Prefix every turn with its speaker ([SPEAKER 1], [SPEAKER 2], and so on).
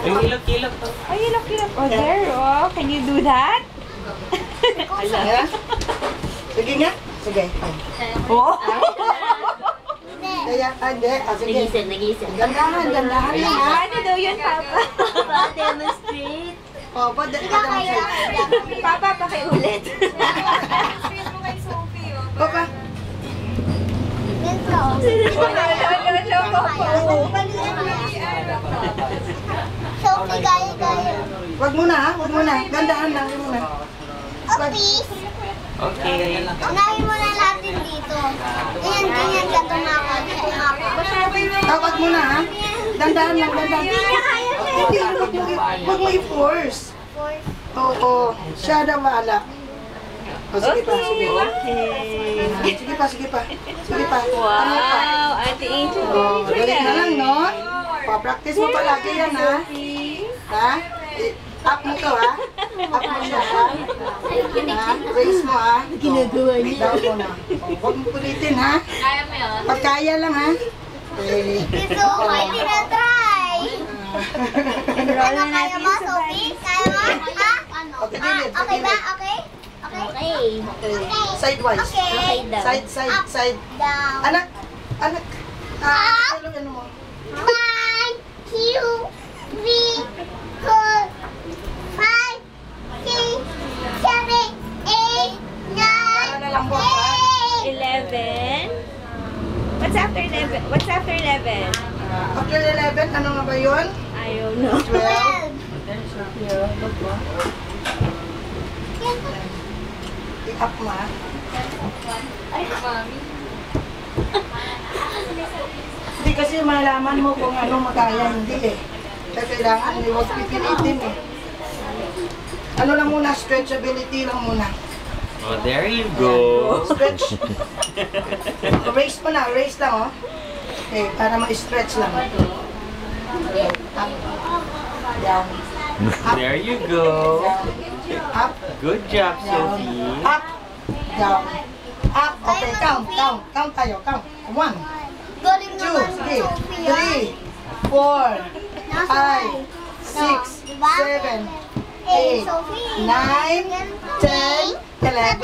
[SPEAKER 1] Yung ilok-ilok to.
[SPEAKER 2] Oh, ilok-ilok. Oh, there. Oh, can you do that?
[SPEAKER 3] Ala. Sige nga. Sige.
[SPEAKER 2] Oh.
[SPEAKER 3] Kaya, hindi. Sige.
[SPEAKER 4] Nagising.
[SPEAKER 3] Gandahan lang ha.
[SPEAKER 2] Ano daw yun, Papa?
[SPEAKER 4] Demonstrate.
[SPEAKER 3] O, pa-demonstrate.
[SPEAKER 2] Papa, pakiulit.
[SPEAKER 3] Papa.
[SPEAKER 5] Sophie, gaya.
[SPEAKER 3] Wag muna ha. Wag muna. Gandahan lang. Wag muna.
[SPEAKER 5] Please.
[SPEAKER 1] Okay.
[SPEAKER 5] Unahin mo na natin dito. Ganyan ka tumakot.
[SPEAKER 3] Wag muna ha. Dandahan lang. Dandahan. Wag mo i-force. Oo. Siya na wala. O, sige pa. Sige.
[SPEAKER 2] Okay.
[SPEAKER 3] Sige pa. Sige pa.
[SPEAKER 2] Wow, Ate Angel.
[SPEAKER 3] Oh, galing na lang, no? Pa-practice mo palagi yan, ha? Ha? Up mo to, ha? Up mo siya, ha? Ha? Raise mo, ha?
[SPEAKER 4] Ginagawa niya.
[SPEAKER 3] Down mo na. Huwag mo pulitin, ha?
[SPEAKER 4] Kaya mo yun?
[SPEAKER 3] Pagkaya lang, ha? Okay.
[SPEAKER 5] Dito, may tinatry. Ano kaya mo, Sophie? Kaya mo? Ha? Okay ba? Okay?
[SPEAKER 4] Okay.
[SPEAKER 3] Sidewise.
[SPEAKER 5] Okay.
[SPEAKER 3] Side.
[SPEAKER 5] Down.
[SPEAKER 3] Anak. Ano mo?
[SPEAKER 5] 1, 2, 3, 4, 5, 6, 7, 8, 9,
[SPEAKER 2] 11. What's after 11? What's after 11?
[SPEAKER 3] After 11, ano nga ba yun?
[SPEAKER 2] I don't know.
[SPEAKER 3] 12.
[SPEAKER 5] 12.
[SPEAKER 3] I-up mo, ha?
[SPEAKER 4] Ay, mami.
[SPEAKER 3] Hindi kasi malaman mo kung ano magkaya, hindi eh. Kaya kailangan huwag pipilitin eh. Ano lang muna, stretchability lang muna.
[SPEAKER 1] Oh, there you go.
[SPEAKER 3] Stretch. Raise mo na, raise lang oh. Okay, para ma-stretch lang. Up. Down.
[SPEAKER 1] There you go.
[SPEAKER 3] Up.
[SPEAKER 1] Good job, Sophie.
[SPEAKER 3] Up. Down. Up. Okay, count. Count tayo, count. 1, 2,
[SPEAKER 5] Galing naman ni
[SPEAKER 3] 3,
[SPEAKER 5] Sophie.
[SPEAKER 3] 4, 5, 6, 7, 8, 9, 10, 11,